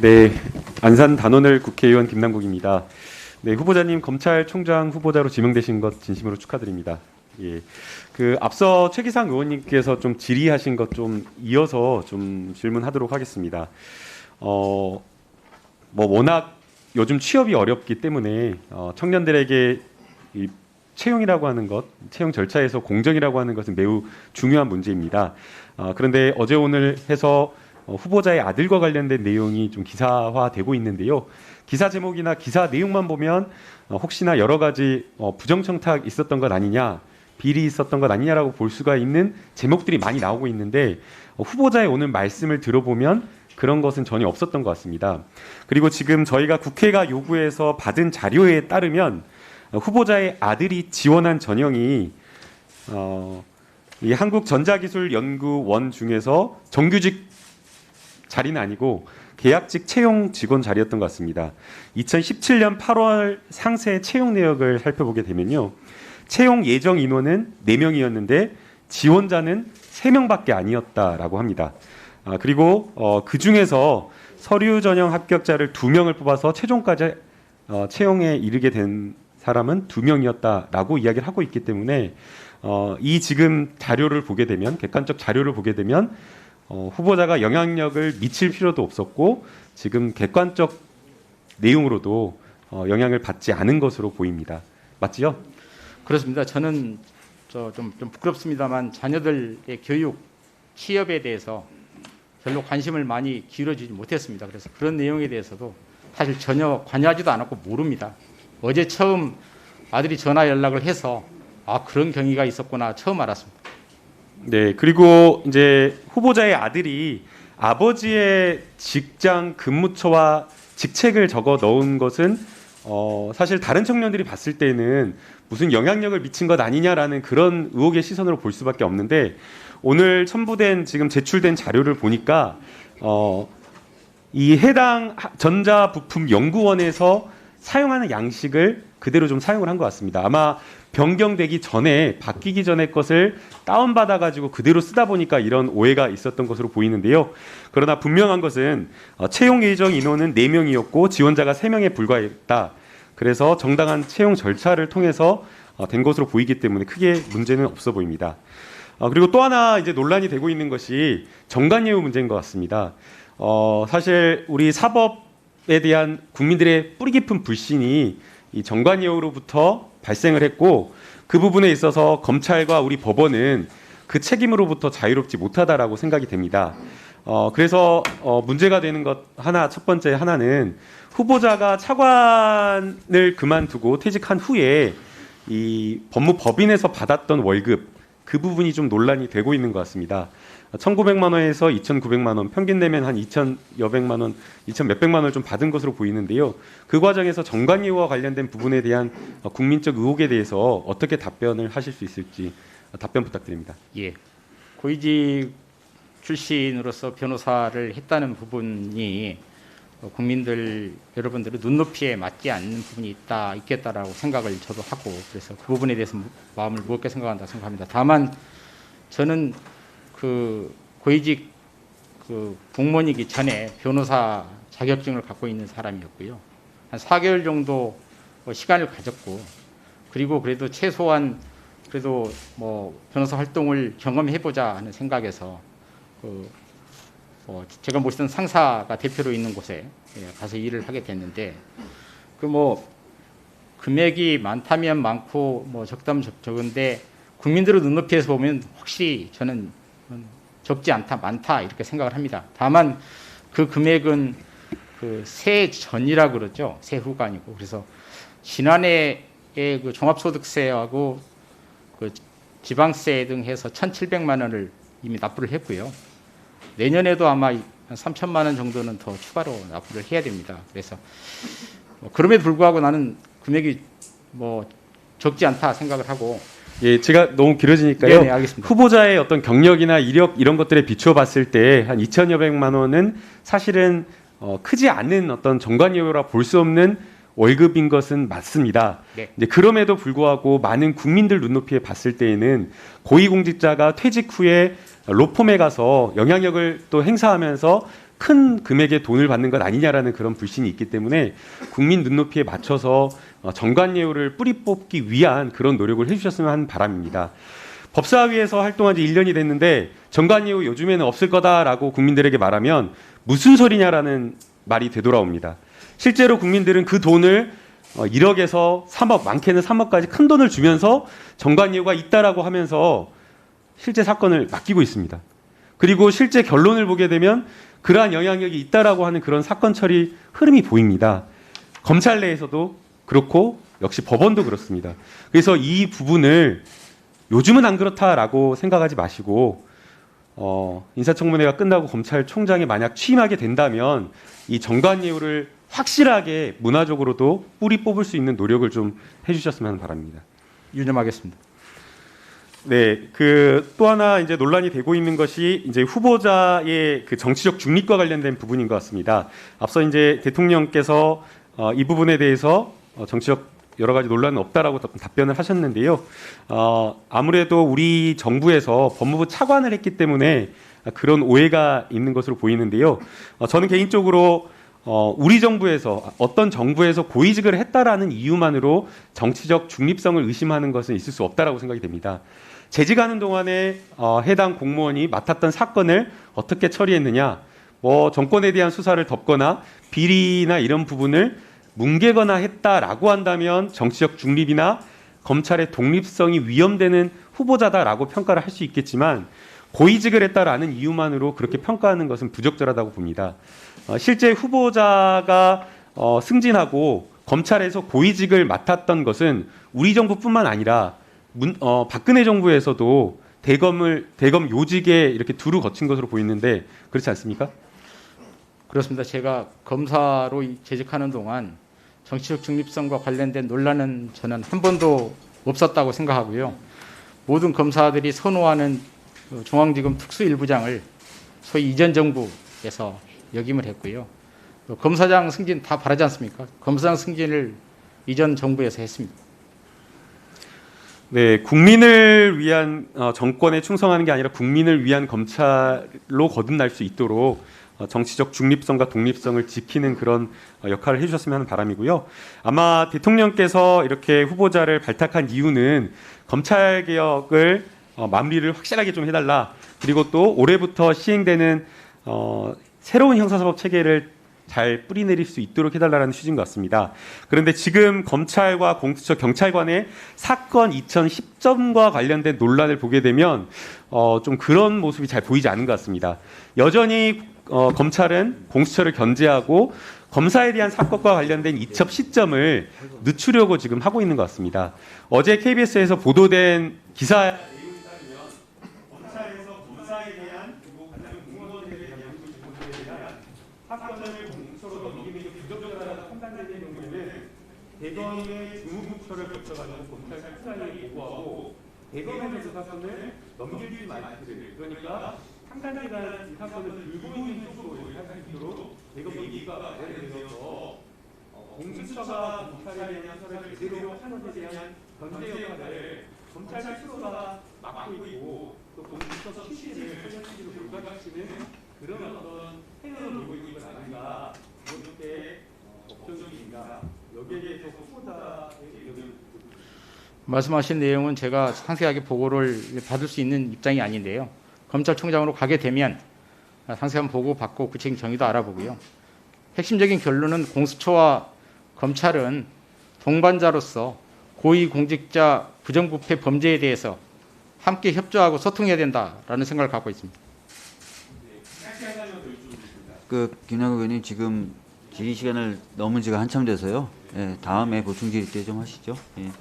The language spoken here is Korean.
네, 안산 단원을 국회의원 김남국입니다. 네, 후보자님 검찰총장 후보자로 지명되신 것 진심으로 축하드립니다. 예, 앞서 최기상 의원님께서 좀 질의하신 것 좀 이어서 좀 질문하도록 하겠습니다. 뭐 워낙 요즘 취업이 어렵기 때문에 청년들에게 이 채용이라고 하는 것, 채용 절차에서 공정이라고 하는 것은 매우 중요한 문제입니다. 그런데 어제 오늘 해서 후보자의 아들과 관련된 내용이 좀 기사화되고 있는데요. 기사 제목이나 기사 내용만 보면 혹시나 여러 가지 부정청탁 있었던 것 아니냐, 비리 있었던 것 아니냐라고 볼 수가 있는 제목들이 많이 나오고 있는데 후보자의 오늘 말씀을 들어보면 그런 것은 전혀 없었던 것 같습니다. 그리고 지금 저희가 국회가 요구해서 받은 자료에 따르면 후보자의 아들이 지원한 전형이 이 한국전자기술연구원 중에서 정규직 자리는 아니고 계약직 채용 직원 자리였던 것 같습니다. 2017년 8월 상세 채용 내역을 살펴보게 되면요. 채용 예정 인원은 4명이었는데 지원자는 3명밖에 아니었다라고 합니다. 그리고 그 중에서 서류 전형 합격자를 2명을 뽑아서 최종까지 채용에 이르게 된 사람은 2명이었다라고 이야기를 하고 있기 때문에 이 지금 자료를 보게 되면 객관적 자료를 보게 되면 후보자가 영향력을 미칠 필요도 없었고 지금 객관적 내용으로도 영향을 받지 않은 것으로 보입니다. 맞지요? 그렇습니다. 저는 좀 부끄럽습니다만 자녀들의 교육, 취업에 대해서 별로 관심을 많이 기울여주지 못했습니다. 그래서 그런 내용에 대해서도 사실 전혀 관여하지도 않았고 모릅니다. 어제 처음 아들이 전화 연락을 해서 그런 경위가 있었구나 처음 알았습니다. 네, 그리고 이제 후보자의 아들이 아버지의 직장 근무처와 직책을 적어 넣은 것은 사실 다른 청년들이 봤을 때는 무슨 영향력을 미친 것 아니냐라는 그런 의혹의 시선으로 볼 수밖에 없는데 오늘 첨부된 지금 제출된 자료를 보니까 이 해당 전자부품연구원에서 사용하는 양식을 그대로 좀 사용을 한 것 같습니다. 아마 변경되기 전에 바뀌기 전에 것을 다운받아 가지고 그대로 쓰다 보니까 이런 오해가 있었던 것으로 보이는데요. 그러나 분명한 것은 채용 예정 인원은 4명이었고 지원자가 3명에 불과했다. 그래서 정당한 채용 절차를 통해서 된 것으로 보이기 때문에 크게 문제는 없어 보입니다. 그리고 또 하나 이제 논란이 되고 있는 것이 정관예우 문제인 것 같습니다. 사실 우리 사법에 대한 국민들의 뿌리 깊은 불신이 이 정관예우로부터 발생을 했고 그 부분에 있어서 검찰과 우리 법원은 그 책임으로부터 자유롭지 못하다라고 생각이 됩니다. 그래서 문제가 되는 것 첫 번째 하나는 후보자가 차관을 그만두고 퇴직한 후에 이 법무법인에서 받았던 월급 그 부분이 좀 논란이 되고 있는 것 같습니다. 1,900만 원에서 2,900만 원, 평균 내면 한 2,여백만 원, 2,몇백만 원을 좀 받은 것으로 보이는데요. 그 과정에서 정관예우와 관련된 부분에 대한 국민적 의혹에 대해서 어떻게 답변을 하실 수 있을지 답변 부탁드립니다. 예, 고위직 출신으로서 변호사를 했다는 부분이 국민들 여러분들의 눈높이에 맞지 않는 부분이 있겠다라고 생각을 저도 하고 그래서 그 부분에 대해서 마음을 무겁게 생각한다 생각합니다. 다만 저는 그 고위직 공무원이기 전에 변호사 자격증을 갖고 있는 사람이었고요. 한 4개월 정도 시간을 가졌고 그리고 그래도 최소한 그래도 뭐 변호사 활동을 경험해보자 하는 생각에서 제가 모시던 상사가 대표로 있는 곳에 가서 일을 하게 됐는데 금액이 많다면 많고 적다면 적은데 국민들의 눈높이에서 보면 확실히 저는 적지 않다 많다 이렇게 생각을 합니다. 다만 그 금액은 세전이라고 그러죠. 세후가 아니고 그래서 지난해에 그 종합소득세하고 지방세 등 해서 1,700만 원을 이미 납부를 했고요. 내년에도 아마 한 3천만 원 정도는 더 추가로 납부를 해야 됩니다. 그래서 그럼에도 불구하고 나는 금액이 적지 않다 생각을 하고 예, 제가 너무 길어지니까요. 네, 알겠습니다. 후보자의 어떤 경력이나 이력 이런 것들에 비추어 봤을 때 한 2,여백만 원은 사실은 크지 않은 어떤 정관예우라 볼 수 없는 월급인 것은 맞습니다. 네. 이제 그럼에도 불구하고 많은 국민들 눈높이에 봤을 때에는 고위공직자가 퇴직 후에 로펌에 가서 영향력을 또 행사하면서 큰 금액의 돈을 받는 것 아니냐라는 그런 불신이 있기 때문에 국민 눈높이에 맞춰서 정관예우를 뿌리 뽑기 위한 그런 노력을 해주셨으면 하는 바람입니다. 법사위에서 활동한 지 1년이 됐는데 정관예우 요즘에는 없을 거다라고 국민들에게 말하면 무슨 소리냐라는 말이 되돌아옵니다. 실제로 국민들은 그 돈을 1억에서 3억, 많게는 3억까지 큰 돈을 주면서 정관예우가 있다라고 하면서 실제 사건을 맡기고 있습니다. 그리고 실제 결론을 보게 되면 그러한 영향력이 있다라고 하는 그런 사건 처리 흐름이 보입니다. 검찰 내에서도 그렇고 역시 법원도 그렇습니다. 그래서 이 부분을 요즘은 안 그렇다라고 생각하지 마시고 인사청문회가 끝나고 검찰총장이 만약 취임하게 된다면 이 정관예우를 확실하게 문화적으로도 뿌리 뽑을 수 있는 노력을 좀 해주셨으면 하는 바랍니다. 유념하겠습니다. 네, 또 하나 이제 논란이 되고 있는 것이 이제 후보자의 그 정치적 중립과 관련된 부분인 것 같습니다. 앞서 이제 대통령께서 이 부분에 대해서 정치적 여러 가지 논란은 없다라고 답변을 하셨는데요. 아무래도 우리 정부에서 법무부 차관을 했기 때문에 그런 오해가 있는 것으로 보이는데요. 저는 개인적으로 우리 정부에서 어떤 정부에서 고위직을 했다라는 이유만으로 정치적 중립성을 의심하는 것은 있을 수 없다라고 생각이 됩니다. 재직하는 동안에 해당 공무원이 맡았던 사건을 어떻게 처리했느냐, 정권에 대한 수사를 덮거나 비리나 이런 부분을 뭉개거나 했다라고 한다면 정치적 중립이나 검찰의 독립성이 위험되는 후보자다라고 평가를 할 수 있겠지만 고위직을 했다라는 이유만으로 그렇게 평가하는 것은 부적절하다고 봅니다. 실제 후보자가 승진하고 검찰에서 고위직을 맡았던 것은 우리 정부뿐만 아니라 박근혜 정부에서도 대검 요직에 이렇게 두루 거친 것으로 보이는데 그렇지 않습니까? 그렇습니다. 제가 검사로 재직하는 동안 정치적 중립성과 관련된 논란은 저는 한 번도 없었다고 생각하고요. 모든 검사들이 선호하는 중앙지검 특수일부장을 소위 이전 정부에서 역임을 했고요. 검사장 승진 다 바라지 않습니까? 검사장 승진을 이전 정부에서 했습니다. 네, 국민을 위한 정권에 충성하는 게 아니라 국민을 위한 검찰로 거듭날 수 있도록 정치적 중립성과 독립성을 지키는 그런 역할을 해주셨으면 하는 바람이고요. 아마 대통령께서 이렇게 후보자를 발탁한 이유는 검찰 개혁을 마무리를 확실하게 좀 해달라. 그리고 또 올해부터 시행되는 새로운 형사사법 체계를 잘 뿌리내릴 수 있도록 해달라는 취지인 것 같습니다. 그런데 지금 검찰과 공수처, 경찰관의 사건 2010점과 관련된 논란을 보게 되면 좀 그런 모습이 잘 보이지 않은 것 같습니다. 여전히 검찰은 공수처를 견제하고 검사에 대한 사건과 관련된 이첩 시점을 늦추려고 지금 하고 있는 것 같습니다. 어제 KBS에서 보도된 기사 내용에 따르면 검찰에서 검사에 대한 그리고 공무원들에 대한 사건을 공수처로 넘기는 게 부적절하다고 판단되는 경우에는 대검의 주무부처를 거쳐가지고 검찰 수사에 보고하고 대검에서 그 사건을 넘기지 말기를, 그러니까 한 단기간 이 사건을 들고 있는 쪽으로 할 수 있도록 대검 얘기가 마련되어서 공수처가 검찰에 대한 수사를 제대로 하는 것에 대한 견제 역할을 검찰 스스로가 맡고 있고 또 공수처 출신을 현역 출신으로 불가시키는 그런 어떤 행위를 보이고 있는 것 아닌가, 이렇게 걱정입니다. 여기에 대해서 후보자의 의견을 말씀하신 내용은 제가 상세하게 보고를 받을 수 있는 입장이 아닌데요. 검찰총장으로 가게 되면 상세한 보고 받고 구체적인 정의도 알아보고요. 핵심적인 결론은 공수처와 검찰은 동반자로서 고위공직자 부정부패 범죄에 대해서 함께 협조하고 소통해야 된다라는 생각을 갖고 있습니다. 김남국 의원님 지금 질의 시간을 넘은 지가 한참 돼서요. 예, 다음에 보충 질의 때 좀 하시죠. 예.